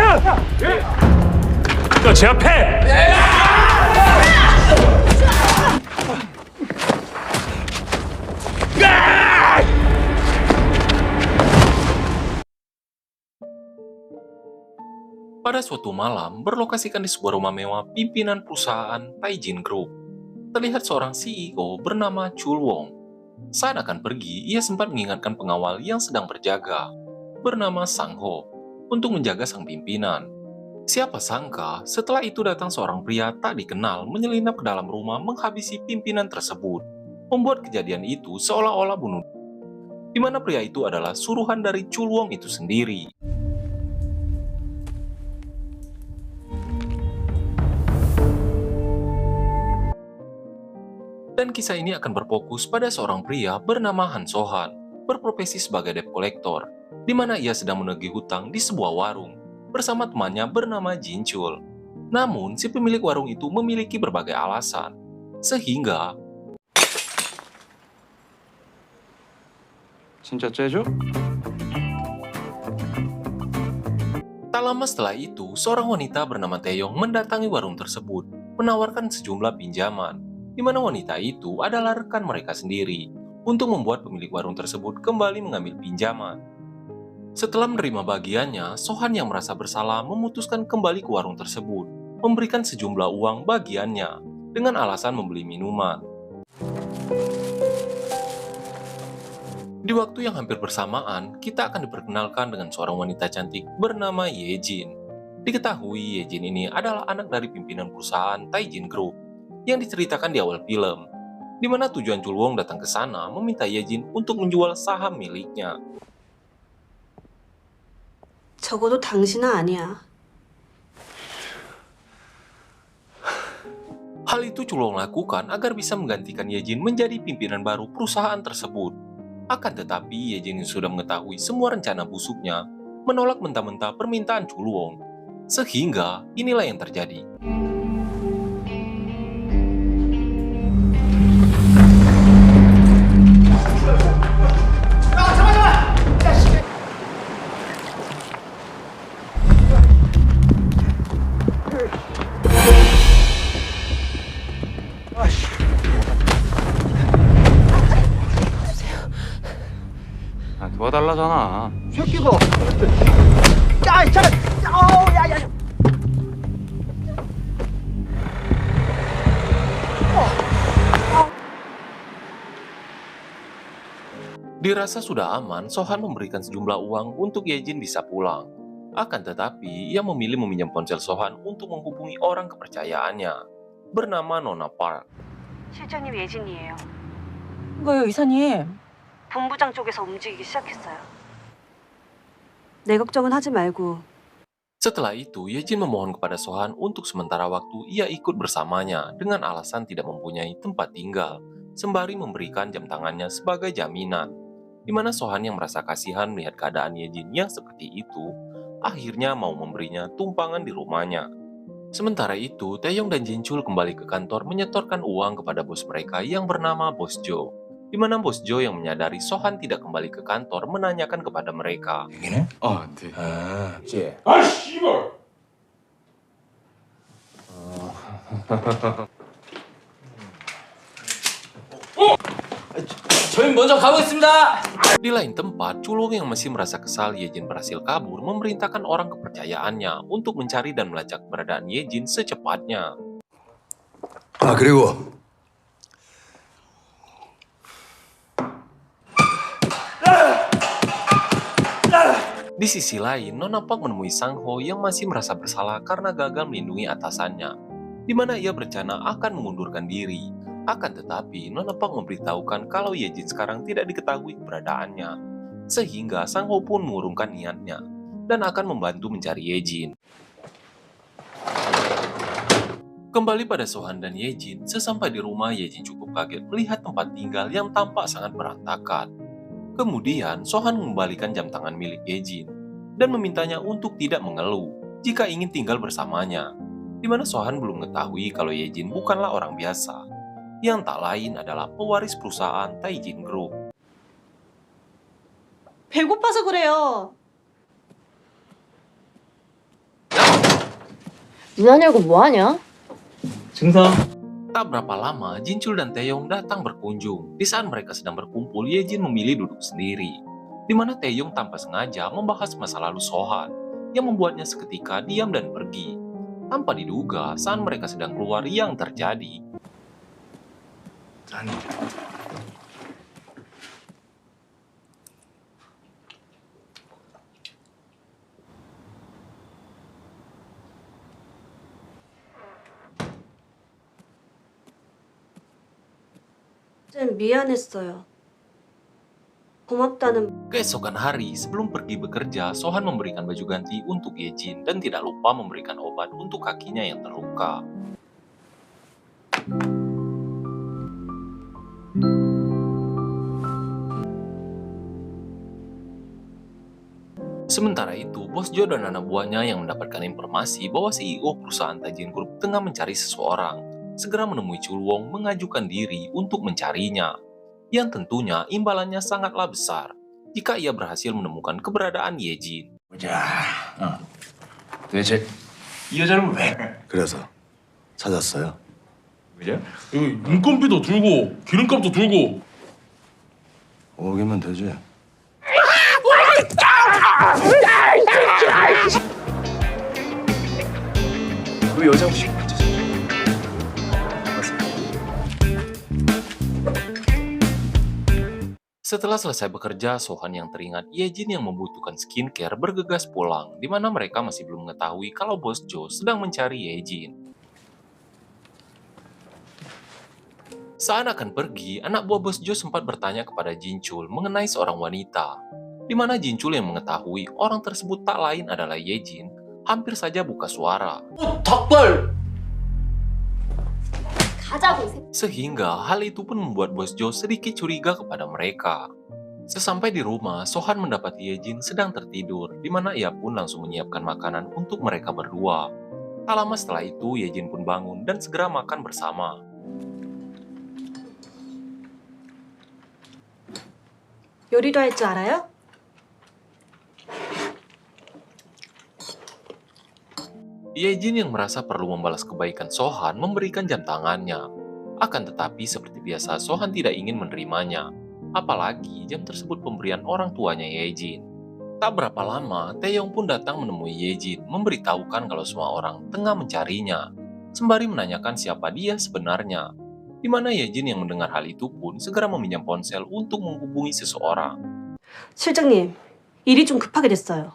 너 제 앞에! Pada suatu malam, berlokasikan di sebuah rumah mewah pimpinan perusahaan Taijin Group, terlihat seorang CEO bernama Chul Wong. Saat akan pergi, ia sempat mengingatkan pengawal yang sedang berjaga, bernama Sang Ho, untuk menjaga sang pimpinan. Siapa sangka, setelah itu datang seorang pria tak dikenal menyelinap ke dalam rumah menghabisi pimpinan tersebut, membuat kejadian itu seolah-olah bunuh, di mana pria itu adalah suruhan dari Chul Wong itu sendiri. Dan kisah ini akan berfokus pada seorang pria bernama Han Sohan, berprofesi sebagai debt collector, di mana ia sedang menagih hutang di sebuah warung, bersama temannya bernama Jin Chul. Namun, si pemilik warung itu memiliki berbagai alasan, sehingga 진짜 째죠? tak lama setelah itu, seorang wanita bernama Taeyong mendatangi warung tersebut, menawarkan sejumlah pinjaman, di mana wanita itu adalah rekan mereka sendiri, untuk membuat pemilik warung tersebut kembali mengambil pinjaman. Setelah menerima bagiannya, Sohan yang merasa bersalah memutuskan kembali ke warung tersebut, memberikan sejumlah uang bagiannya, dengan alasan membeli minuman. Di waktu yang hampir bersamaan, kita akan diperkenalkan dengan seorang wanita cantik bernama Ye Jin. Diketahui Ye Jin ini adalah anak dari pimpinan perusahaan Taijin Group yang diceritakan di awal film, di mana tujuan Chul Wong datang ke sana meminta Ye Jin untuk menjual saham miliknya. 적어도 당신은 아니야. Hal itu Chul Wong lakukan agar bisa menggantikan Ye Jin menjadi pimpinan baru perusahaan tersebut. Akan tetapi, Ye Jin yang sudah mengetahui semua rencana busuknya, menolak mentah-mentah permintaan Chul Wong. Sehingga, inilah yang terjadi. 아, 도와달라잖아. 새끼가 야, 이 차라. 아우, 야, 야. Dirasa sudah aman, Sohan memberikan sejumlah uang untuk Ye Jin bisa pulang. Akan tetapi, ia memilih meminjam ponsel Sohan untuk menghubungi orang kepercayaannya, bernama Nona Park. 실장님 예진이에요. 뭐요, 이사님? 본부장 쪽에서 움직이기 시작했어요. 내 걱정은 하지 말고 Setelah itu, Ye Jin memohon kepada Sohan untuk sementara waktu ia ikut bersamanya dengan alasan tidak mempunyai tempat tinggal, sembari memberikan jam tangannya sebagai jaminan. Di mana Sohan yang merasa kasihan melihat keadaan Ye Jin yang seperti itu, akhirnya mau memberinya tumpangan di rumahnya. Sementara itu, Taeyong dan Jin Chul kembali ke kantor menyetorkan uang kepada bos mereka yang bernama Bos Jo. Di mana Bos Jo yang menyadari Sohan tidak kembali ke kantor menanyakan kepada mereka. 여기네? 아, 네. 아, 쟤. 아 씨발! 저희 먼저 가보겠습니다. Di lain tempat, Chul Wong yang masih merasa kesal Ye Jin berhasil kabur memerintahkan orang kepercayaannya untuk mencari dan melacak keberadaan Ye Jin secepatnya. 아, 그리고 Di sisi lain, Nona Park menemui Sang Ho yang masih merasa bersalah karena gagal melindungi atasannya, di mana ia berencana akan mengundurkan diri. Akan tetapi, Nona Park memberitahukan kalau Ye Jin sekarang tidak diketahui keberadaannya, sehingga Sang Ho pun mengurungkan niatnya dan akan membantu mencari Ye Jin. Kembali pada Sohan dan Ye Jin, sesampai di rumah Ye Jin cukup kaget melihat tempat tinggal yang tampak sangat berantakan. Kemudian, Sohan mengembalikan jam tangan milik Ye Jin dan memintanya untuk tidak mengeluh jika ingin tinggal bersamanya, di mana Sohan belum mengetahui kalau Ye Jin bukanlah orang biasa, yang tak lain adalah pewaris perusahaan Taijin Group. 배고파서 그래요. 문 안 열고 뭐 하냐? 증상. Tak berapa lama, Jinchul dan Taeyong datang berkunjung. Di saat mereka sedang berkumpul, Yejin memilih duduk sendiri. Di mana Taeyong tanpa sengaja membahas masa lalu Sohan, yang membuatnya seketika diam dan pergi. Tanpa diduga, saat mereka sedang keluar yang terjadi. 쌤 미안했어요. 고맙다는 Keesokan hari, sebelum pergi bekerja, Sohan memberikan baju ganti untuk Yejin dan tidak lupa memberikan obat untuk kakinya yang terluka. Sementara itu, Bos Jo dan anak buahnya yang mendapatkan informasi bahwa CEO perusahaan Taijin Group tengah mencari seseorang, segera menemui Chul Wong mengajukan diri untuk mencarinya. Yang tentunya imbalannya sangatlah besar jika ia berhasil menemukan keberadaan Yejin. 보자. 도대체 이 여자를 왜? 그래서 찾았어요. 그죠? 여기 인건비도 들고 기름값도 들고. 오기면 되지. 그 여자 혹시 Setelah selesai bekerja, Sohan yang teringat Yejin yang membutuhkan skincare bergegas pulang, di mana mereka masih belum mengetahui kalau Bos Jo sedang mencari Yejin. Saat akan pergi, anak buah Bos Jo sempat bertanya kepada Jinchul mengenai seorang wanita, di mana Jinchul yang mengetahui orang tersebut tak lain adalah Yejin, hampir saja buka suara. 닭발. 가자고, 이 새끼. Sehingga hal itu pun membuat Bos Jo sedikit curiga kepada mereka. Sesampai di rumah, Sohan mendapati Yejin sedang tertidur, di mana ia pun langsung menyiapkan makanan untuk mereka berdua. Tak lama setelah itu, Yejin pun bangun dan segera makan bersama. 요리도 할 줄 알아요? Yejin yang merasa perlu membalas kebaikan Sohan memberikan jam tangannya. Akan tetapi seperti biasa Sohan tidak ingin menerimanya. Apalagi jam tersebut pemberian orang tuanya Yejin. Tak berapa lama, Taeyong pun datang menemui Yejin, memberitahukan kalau semua orang tengah mencarinya, sembari menanyakan siapa dia sebenarnya. Di mana Yejin yang mendengar hal itu pun segera meminjam ponsel untuk menghubungi seseorang. 실장님, 일이 좀 급하게 됐어요.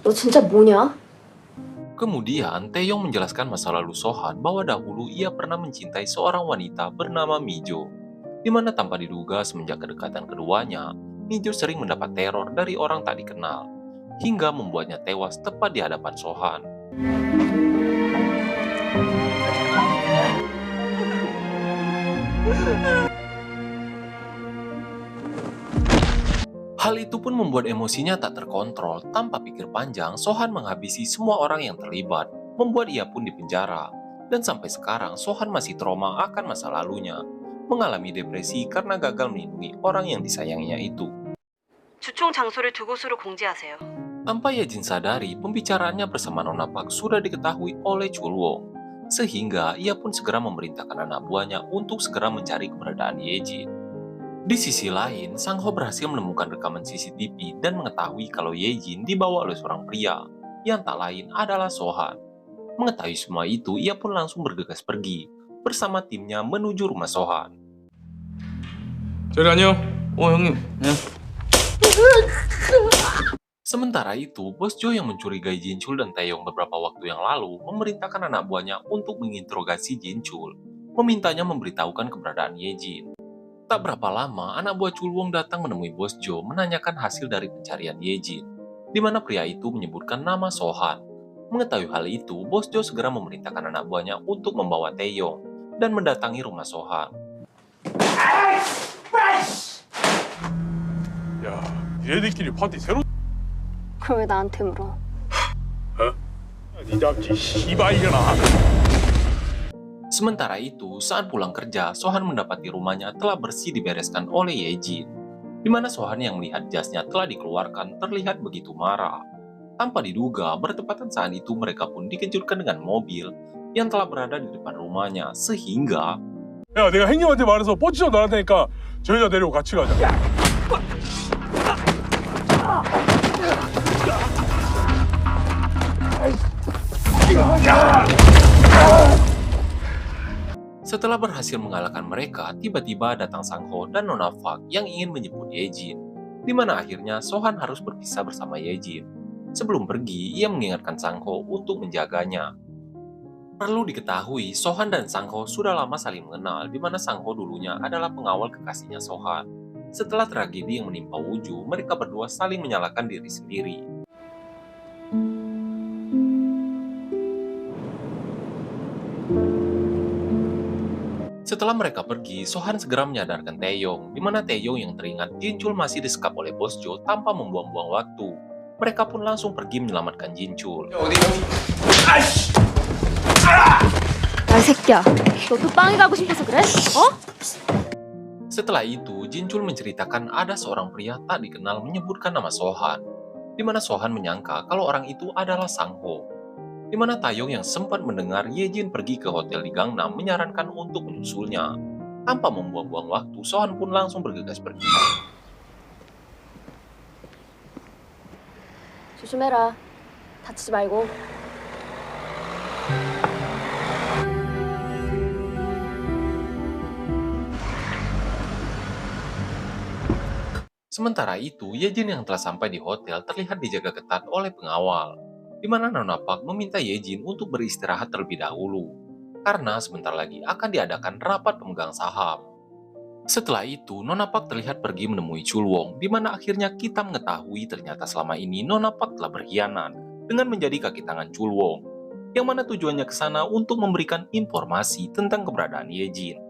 너 진짜 뭐냐? Kemudian, Taeyong menjelaskan masa lalu Sohan bahwa dahulu ia pernah mencintai seorang wanita bernama Mijo, di mana tanpa diduga semenjak kedekatan keduanya, Mijo sering mendapat teror dari orang tak dikenal, hingga membuatnya tewas tepat di hadapan Sohan. Hal itu pun membuat emosinya tak terkontrol. Tanpa pikir panjang, Sohan menghabisi semua orang yang terlibat, membuat ia pun dipenjara. Dan sampai sekarang, Sohan masih trauma akan masa lalunya, mengalami depresi karena gagal melindungi orang yang disayanginya itu. 주총 장소를 두 곳으로 공지하세요. Tanpa Yejin sadari, pembicaraannya bersama Nona Park sudah diketahui oleh Chul Wong. Sehingga ia pun segera memerintahkan anak buahnya untuk segera mencari keberadaan Yejin. Di sisi lain, Sang Ho berhasil menemukan rekaman CCTV dan mengetahui kalau Yejin dibawa oleh seorang pria, yang tak lain adalah Sohan. Mengetahui semua itu, ia pun langsung bergegas pergi, bersama timnya menuju rumah Sohan. 저리 안녕. 형님. 네. Sementara itu, Bos Jo yang mencurigai Jinchul dan Taeyong beberapa waktu yang lalu memerintahkan anak buahnya untuk menginterogasi Jinchul, memintanya memberitahukan keberadaan Yejin. Tak berapa lama, anak buah Chul Wong datang menemui Bos Jo menanyakan hasil dari pencarian Yejin, di mana pria itu menyebutkan nama Sohan. Mengetahui hal itu, Bos Jo segera memerintahkan anak buahnya untuk membawa Taeyong dan mendatangi rumah Sohan. 야, 얘네들끼리 파티 새로. 그걸 왜 나한테 물어? 니 잡지 씨발이잖아. Sementara itu, saat pulang kerja, Sohan mendapati rumahnya telah bersih dibereskan oleh Yejin, di mana Sohan yang melihat jasnya telah dikeluarkan terlihat begitu marah. Tanpa diduga, bertepatan saat itu mereka pun dikejutkan dengan mobil yang telah berada di depan rumahnya, sehingga 야, 내가 행님한테 말해서 뽀찌좀 나갈 테니까 저희 다 데리고 같이 가자. setelah berhasil mengalahkan mereka, tiba-tiba datang Sang Ho dan Nona Fak yang ingin menjemput Yejin, di mana akhirnya Sohan harus berpisah bersama Yejin. Sebelum pergi, ia mengingatkan Sang Ho untuk menjaganya. Perlu diketahui, Sohan dan Sang Ho sudah lama saling mengenal, di mana Sang Ho dulunya adalah pengawal kekasihnya Sohan. Setelah tragedi yang menimpa Woo-ju, mereka berdua saling menyalahkan diri sendiri. Setelah mereka pergi, Sohan segera menyadarkan Taeyong, di mana Taeyong yang teringat Jinchul masih disekap oleh Bos Jo tanpa membuang-buang waktu. Mereka pun langsung pergi menyelamatkan Jinchul. 야, 이 새끼야. 너도 빵이 가고 싶어서 그래? 어? Setelah itu, Jinchul menceritakan ada seorang pria tak dikenal menyebutkan nama Sohan, di mana Sohan menyangka kalau orang itu adalah Sang Ho. Di mana Taeyong yang sempat mendengar Yejin pergi ke hotel di Gangnam menyarankan untuk menyusulnya. Tanpa membuang-buang waktu, Sohan pun langsung bergegas pergi. 조심해라. 다치지 말고. Sementara itu, Yejin yang telah sampai di hotel terlihat dijaga ketat oleh pengawal, di mana Nona Park meminta Yejin untuk beristirahat terlebih dahulu, karena sebentar lagi akan diadakan rapat pemegang saham. Setelah itu, Nona Park terlihat pergi menemui Chul Wong, di mana akhirnya kita mengetahui ternyata selama ini Nona Park telah berkhianat dengan menjadi kaki tangan Chul Wong, yang mana tujuannya ke sana untuk memberikan informasi tentang keberadaan Yejin.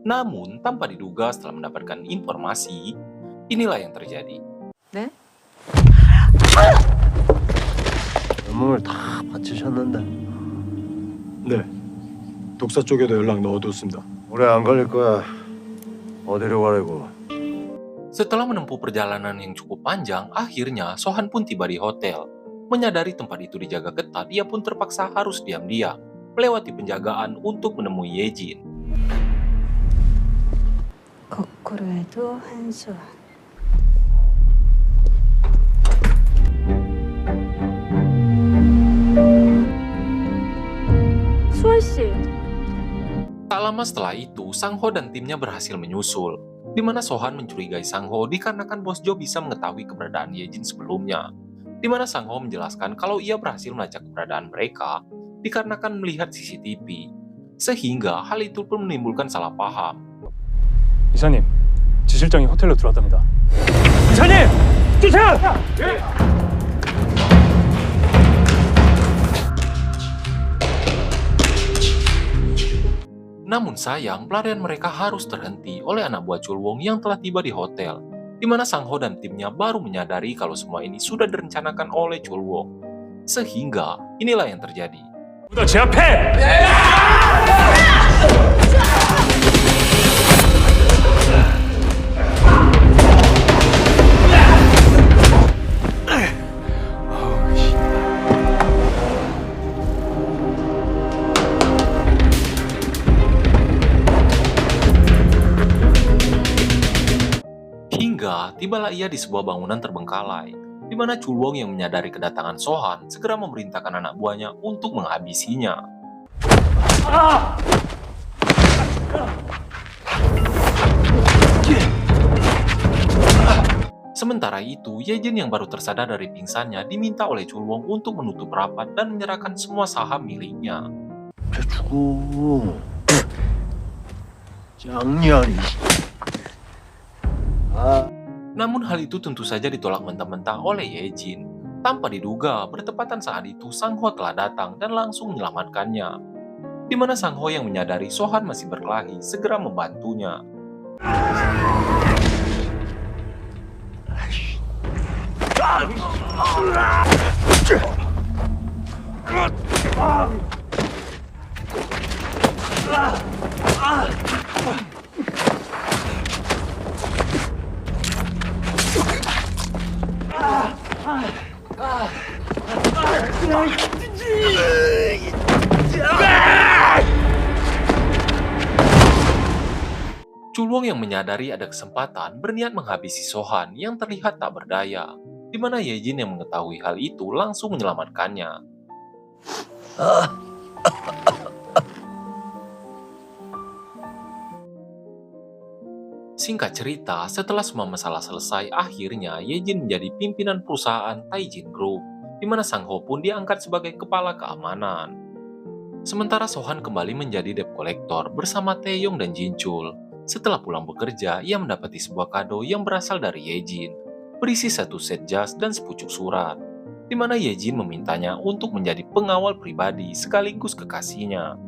Namun, tanpa diduga setelah mendapatkan informasi, inilah yang terjadi. 몸을 다 바치셨는데. 네. 독사 쪽에도 연락 넣어뒀습니다. 오래 안 걸릴 거야. 어디로 가려고? Setelah menempuh perjalanan yang cukup panjang, akhirnya Sohan pun tiba di hotel. Menyadari tempat itu dijaga ketat, ia pun terpaksa harus diam-diam, melewati penjagaan untuk menemui Yejin. 거꾸로에도 한수원. 수원 씨. Tak lama setelah itu, Sang Ho dan timnya berhasil menyusul, di mana Sohan mencurigai Sang Ho dikarenakan Bos Jo bisa mengetahui keberadaan Yejin sebelumnya, di mana Sang Ho menjelaskan kalau ia berhasil melacak keberadaan mereka dikarenakan melihat CCTV, sehingga hal itu pun menimbulkan salah paham. 이사님, 지 실장이 호텔로 들어왔답니다. 이사님! 주세요! Namun sayang, pelarian mereka harus terhenti oleh anak buah Chul Wong yang telah tiba di hotel, di mana Sang Ho dan timnya baru menyadari kalau semua ini sudah direncanakan oleh Chul Wong. Sehingga, inilah yang terjadi. udah 제 앞에! Hingga tibalah ia di sebuah bangunan terbengkalai, di mana Chul Wong yang menyadari kedatangan Sohan segera memerintahkan anak buahnya untuk menghabisinya. Sementara itu, Yejin yang baru tersadar dari pingsannya diminta oleh Chul Wong untuk menutup rapat dan menyerahkan semua saham miliknya. 주고. 장년이. Namun hal itu tentu saja ditolak mentah-mentah oleh Yejin. Tanpa diduga, bertepatan saat itu Sang Ho telah datang dan langsung menyelamatkannya. Di mana Sang Ho yang menyadari Sohan masih berkelahi segera membantunya. Chulwong yang menyadari ada kesempatan berniat menghabisi Sohan yang terlihat tak berdaya, di mana Yejin yang mengetahui hal itu langsung menyelamatkannya. Singkat cerita, setelah semua masalah selesai, akhirnya Yejin menjadi pimpinan perusahaan Taijin Group, di mana Sang Ho pun diangkat sebagai kepala keamanan. Sementara Sohan kembali menjadi debt collector bersama Taeyong dan Jinchul. Setelah pulang bekerja, ia mendapati sebuah kado yang berasal dari Yejin, berisi satu set jas dan sepucuk surat, di mana Yejin memintanya untuk menjadi pengawal pribadi sekaligus kekasihnya.